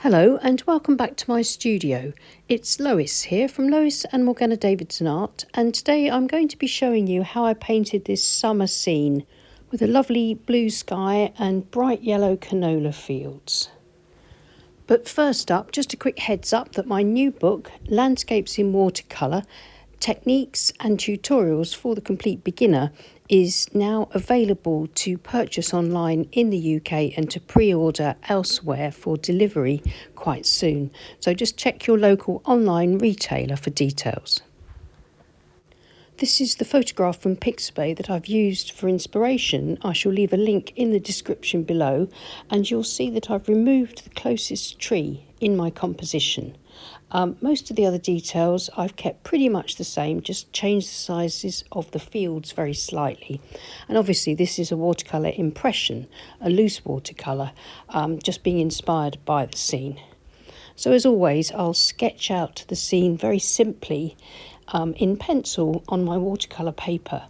Hello and welcome back to my studio. It's Lois here from Lois and Morgana Davidson Art, and today I'm going to be showing you how I painted this summer scene with a lovely blue sky and bright yellow canola fields. But first up, just a quick heads up that my new book, Landscapes in Watercolour, Techniques and Tutorials for the Complete Beginner, is now available to purchase online in the UK and to pre-order elsewhere for delivery quite soon. So just check your local online retailer for details. This is the photograph from Pixabay that I've used for inspiration. I shall leave a link in the description below, and you'll see that I've removed the closest tree in my composition. Most of the other details I've kept pretty much the same, just changed the sizes of the fields very slightly. And obviously this is a watercolour impression, a loose watercolour, just being inspired by the scene. So as always, I'll sketch out the scene very simply in pencil on my watercolour paper.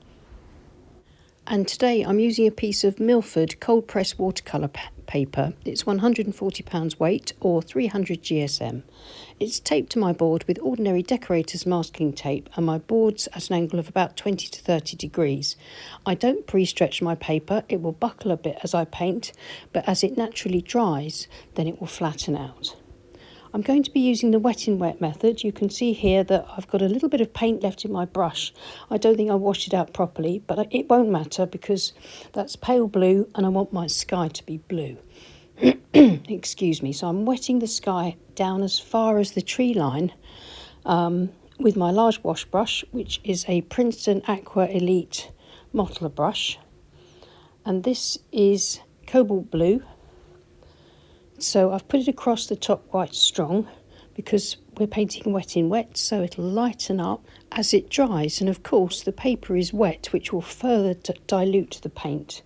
And today I'm using a piece of Milford cold press watercolour paper. It's £140 weight or 300 GSM. It's taped to my board with ordinary decorator's masking tape, and my board's at an angle of about 20 to 30 degrees. I don't pre-stretch my paper, it will buckle a bit as I paint, but as it naturally dries, then it will flatten out. I'm going to be using the wet in wet method. You can see here that I've got a little bit of paint left in my brush. I don't think I washed it out properly, but it won't matter because that's pale blue and I want my sky to be blue. Excuse me. So I'm wetting the sky down as far as the tree line with my large wash brush, which is a Princeton Aqua Elite mottler brush. And this is cobalt blue. So I've put it across the top quite strong because we're painting wet in wet, so it'll lighten up as it dries. And of course the paper is wet, which will further dilute the paint.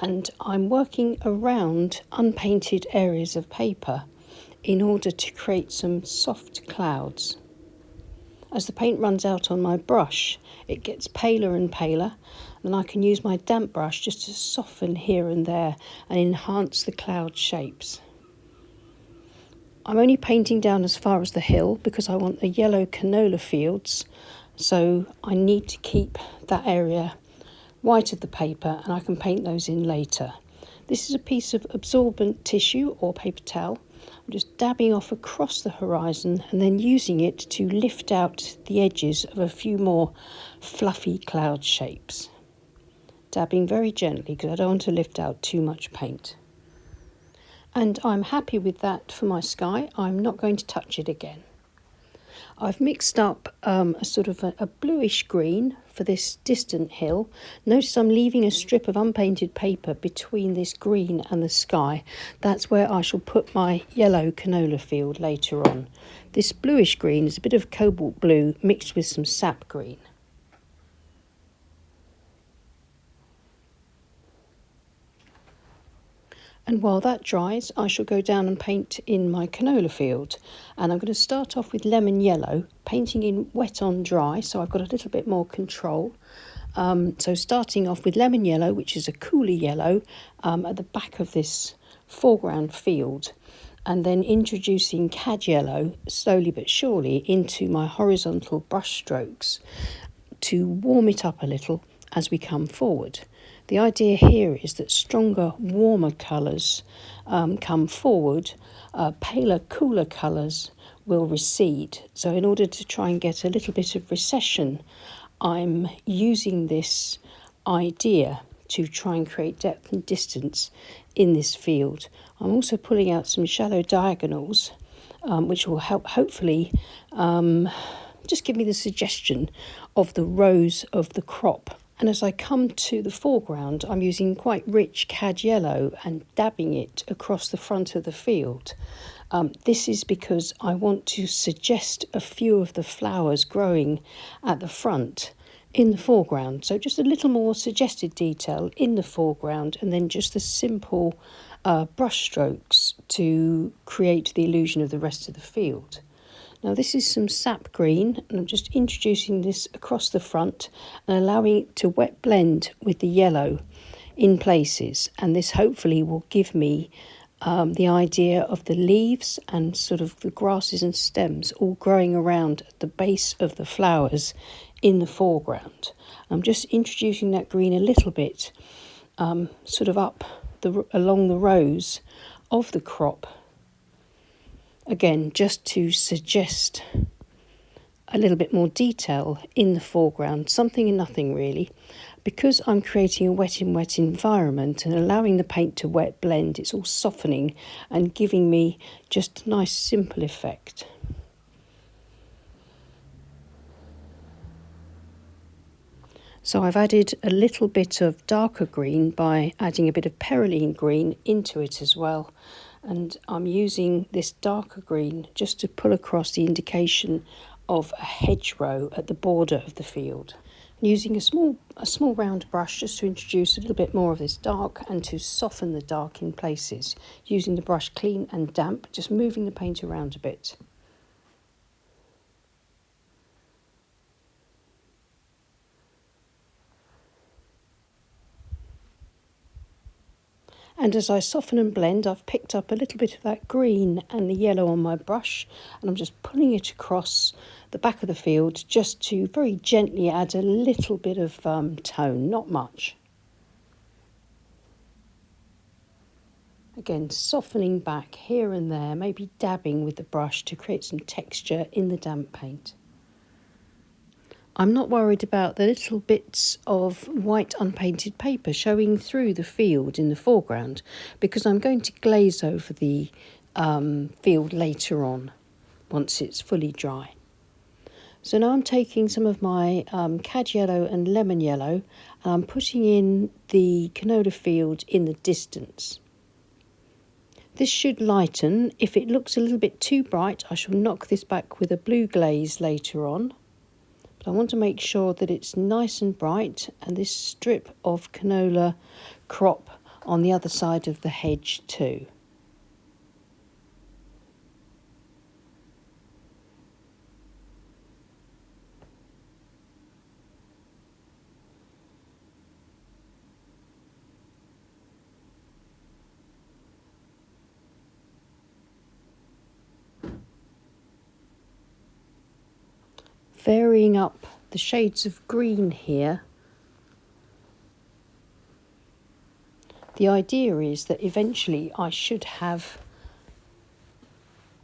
And I'm working around unpainted areas of paper in order to create some soft clouds. As the paint runs out on my brush, it gets paler and paler, and I can use my damp brush just to soften here and there and enhance the cloud shapes. I'm only painting down as far as the hill because I want the yellow canola fields, so I need to keep that area white of the paper, and I can paint those in later. This is a piece of absorbent tissue or paper towel. I'm just dabbing off across the horizon and then using it to lift out the edges of a few more fluffy cloud shapes. Dabbing very gently because I don't want to lift out too much paint. And I'm happy with that for my sky. I'm not going to touch it again. I've mixed up a sort of a bluish green for this distant hill. Notice I'm leaving a strip of unpainted paper between this green and the sky. That's where I shall put my yellow canola field later on. This bluish green is a bit of cobalt blue mixed with some sap green. And while that dries, I shall go down and paint in my canola field. And I'm going to start off with lemon yellow, painting in wet on dry, so I've got a little bit more control. So starting off with lemon yellow, which is a cooler yellow, at the back of this foreground field. And then introducing cad yellow, slowly but surely, into my horizontal brush strokes to warm it up a little as we come forward. The idea here is that stronger, warmer colours come forward, paler, cooler colours will recede. So in order to try and get a little bit of recession, I'm using this idea to try and create depth and distance in this field. I'm also pulling out some shallow diagonals, which will help hopefully just give me the suggestion of the rows of the crop. And as I come to the foreground, I'm using quite rich cad yellow and dabbing it across the front of the field. This is because I want to suggest a few of the flowers growing at the front in the foreground. So just a little more suggested detail in the foreground, and then just the simple brush strokes to create the illusion of the rest of the field. Now this is some sap green, and I'm just introducing this across the front and allowing it to wet blend with the yellow in places, and this hopefully will give me the idea of the leaves and sort of the grasses and stems all growing around at the base of the flowers in the foreground. I'm just introducing that green a little bit, sort of along the rows of the crop. Again, just to suggest a little bit more detail in the foreground, something and nothing really. Because I'm creating a wet in wet environment and allowing the paint to wet blend, it's all softening and giving me just a nice simple effect. So I've added a little bit of darker green by adding a bit of perylene green into it as well. And I'm using this darker green just to pull across the indication of a hedgerow at the border of the field. Using a small round brush just to introduce a little bit more of this dark and to soften the dark in places. Using the brush clean and damp, just moving the paint around a bit. And as I soften and blend, I've picked up a little bit of that green and the yellow on my brush, and I'm just pulling it across the back of the field just to very gently add a little bit of tone, not much. Again, softening back here and there, maybe dabbing with the brush to create some texture in the damp paint. I'm not worried about the little bits of white unpainted paper showing through the field in the foreground, because I'm going to glaze over the field later on once it's fully dry. So now I'm taking some of my cad yellow and lemon yellow and I'm putting in the canola field in the distance. This should lighten. If it looks a little bit too bright, I shall knock this back with a blue glaze later on. But I want to make sure that it's nice and bright, and this strip of canola crop on the other side of the hedge too. Varying up the shades of green here. The idea is that eventually I should have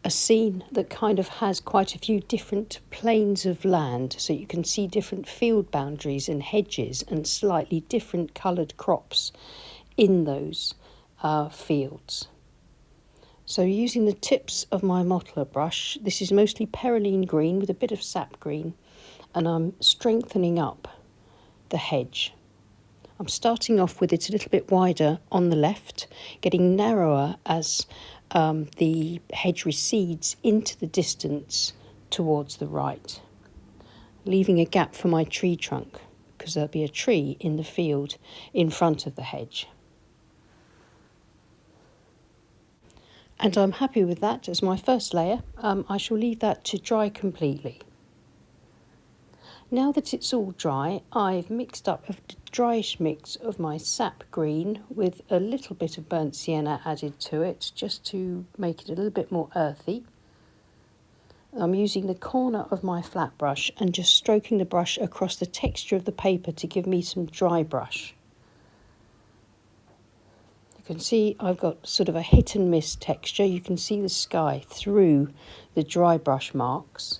a scene that kind of has quite a few different planes of land, so you can see different field boundaries and hedges and slightly different coloured crops in those fields. So using the tips of my modeler brush, this is mostly perylene green with a bit of sap green, and I'm strengthening up the hedge. I'm starting off with it a little bit wider on the left, getting narrower as the hedge recedes into the distance towards the right, leaving a gap for my tree trunk, because there'll be a tree in the field in front of the hedge. And I'm happy with that as my first layer. I shall leave that to dry completely. Now that it's all dry, I've mixed up a dryish mix of my sap green with a little bit of burnt sienna added to it, just to make it a little bit more earthy. I'm using the corner of my flat brush and just stroking the brush across the texture of the paper to give me some dry brush. You can see I've got sort of a hit and miss texture. You can see the sky through the dry brush marks.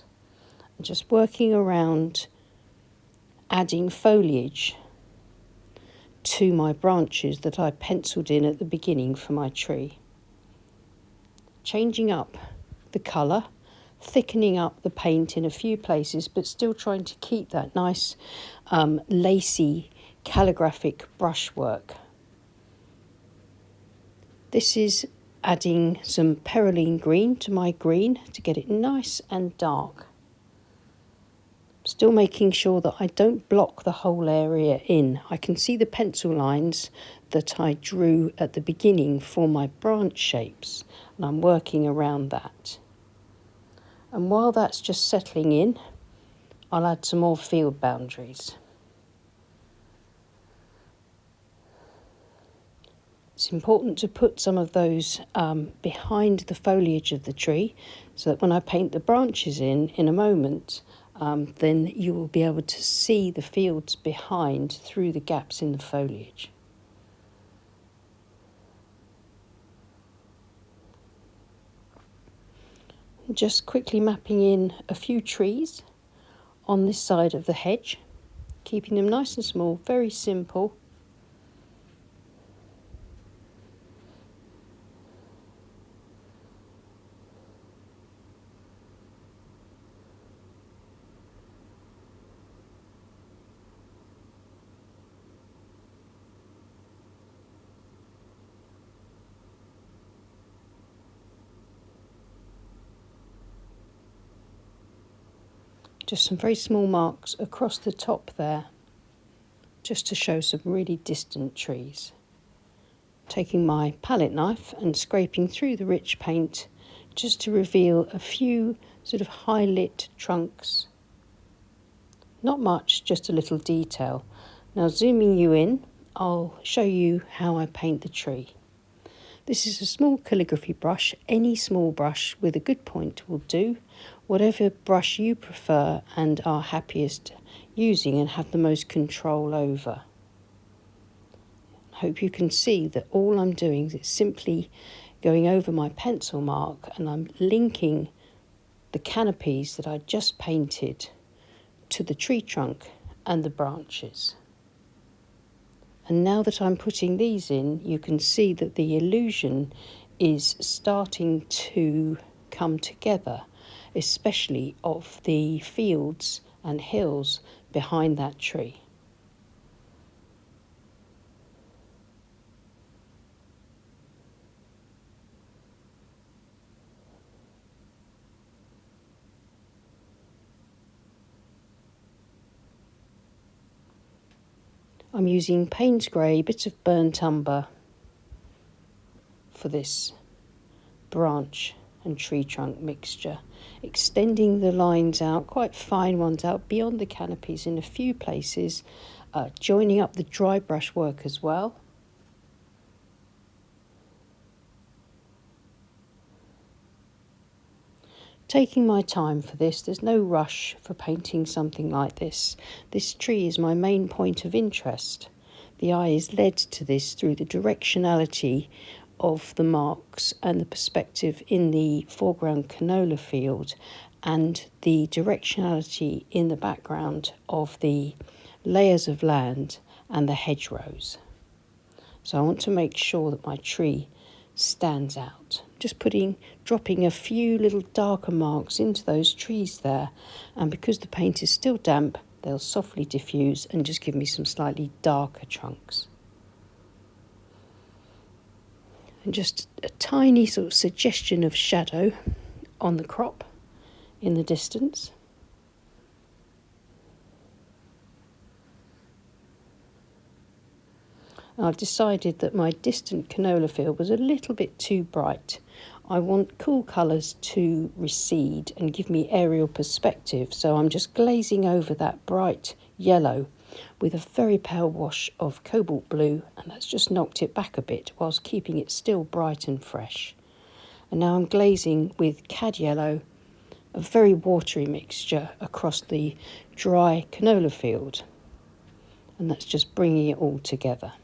I'm just working around adding foliage to my branches that I penciled in at the beginning for my tree. Changing up the colour, thickening up the paint in a few places, but still trying to keep that nice lacy calligraphic brushwork. This is adding some perylene green to my green to get it nice and dark. Still making sure that I don't block the whole area in. I can see the pencil lines that I drew at the beginning for my branch shapes, and I'm working around that. And while that's just settling in, I'll add some more field boundaries. This It's important to put some of those behind the foliage of the tree, so that when I paint the branches in a moment, then you will be able to see the fields behind through the gaps in the foliage. Just quickly mapping in a few trees on this side of the hedge, keeping them nice and small, very simple. Just some very small marks across the top there, just to show some really distant trees. Taking my palette knife and scraping through the rich paint just to reveal a few sort of high lit trunks. Not much, just a little detail. Now zooming you in, I'll show you how I paint the tree. This is a small calligraphy brush. Any small brush with a good point will do. Whatever brush you prefer and are happiest using and have the most control over. I hope you can see that all I'm doing is simply going over my pencil mark, and I'm linking the canopies that I just painted to the tree trunk and the branches. And now that I'm putting these in, you can see that the illusion is starting to come together, especially of the fields and hills behind that tree. I'm using Payne's Grey, bits of burnt umber for this branch and tree trunk mixture, extending the lines out, quite fine ones out beyond the canopies in a few places, joining up the dry brush work as well. Taking my time for this, there's no rush for painting something like this. This tree is my main point of interest. The eye is led to this through the directionality of the marks and the perspective in the foreground canola field, and the directionality in the background of the layers of land and the hedgerows. So I want to make sure that my tree stands out. Just dropping a few little darker marks into those trees there, and because the paint is still damp, they'll softly diffuse and just give me some slightly darker trunks. And just a tiny sort of suggestion of shadow on the crop in the distance. I've decided that my distant canola field was a little bit too bright. I want cool colours to recede and give me aerial perspective, so I'm just glazing over that bright yellow with a very pale wash of cobalt blue, and that's just knocked it back a bit whilst keeping it still bright and fresh. And now I'm glazing with cad yellow, a very watery mixture across the dry canola field, and that's just bringing it all together.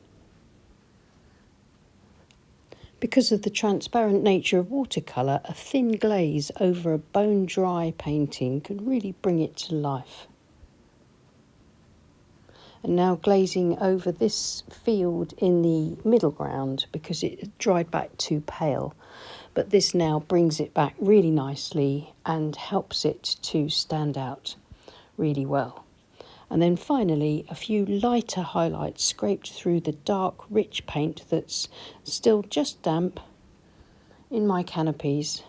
Because of the transparent nature of watercolour, a thin glaze over a bone-dry painting can really bring it to life. And now glazing over this field in the middle ground because it dried back too pale. But this now brings it back really nicely and helps it to stand out really well. And then finally, a few lighter highlights scraped through the dark, rich paint that's still just damp in my canopies.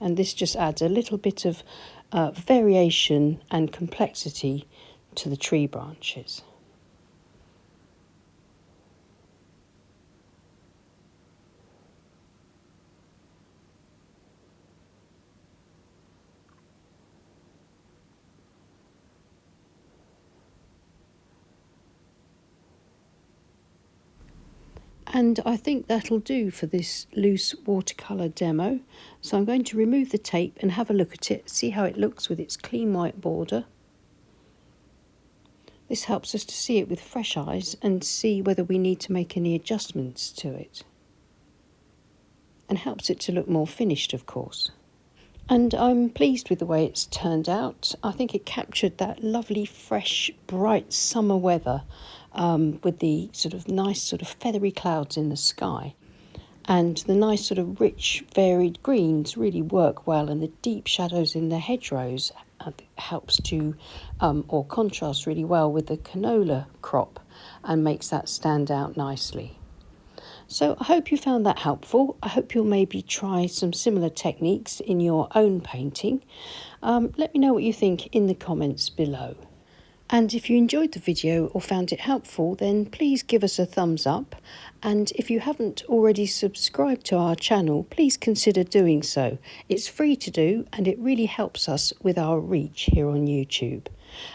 And this just adds a little bit of variation and complexity to the tree branches. And I think that'll do for this loose watercolour demo. So I'm going to remove the tape and have a look at it, see how it looks with its clean white border. This helps us to see it with fresh eyes and see whether we need to make any adjustments to it. And helps it to look more finished, of course. And I'm pleased with the way it's turned out. I think it captured that lovely, fresh, bright summer weather with the sort of nice sort of feathery clouds in the sky. And the nice sort of rich, varied greens really work well, and the deep shadows in the hedgerows helps to, or contrasts really well with the canola crop and makes that stand out nicely. So I hope you found that helpful. I hope you'll maybe try some similar techniques in your own painting. Let me know what you think in the comments below. And if you enjoyed the video or found it helpful, then please give us a thumbs up. And if you haven't already subscribed to our channel, please consider doing so. It's free to do and it really helps us with our reach here on YouTube.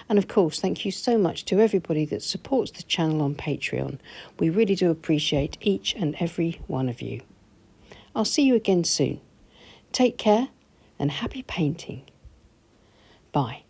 And of course, thank you so much to everybody that supports the channel on Patreon. We really do appreciate each and every one of you. I'll see you again soon. Take care and happy painting. Bye.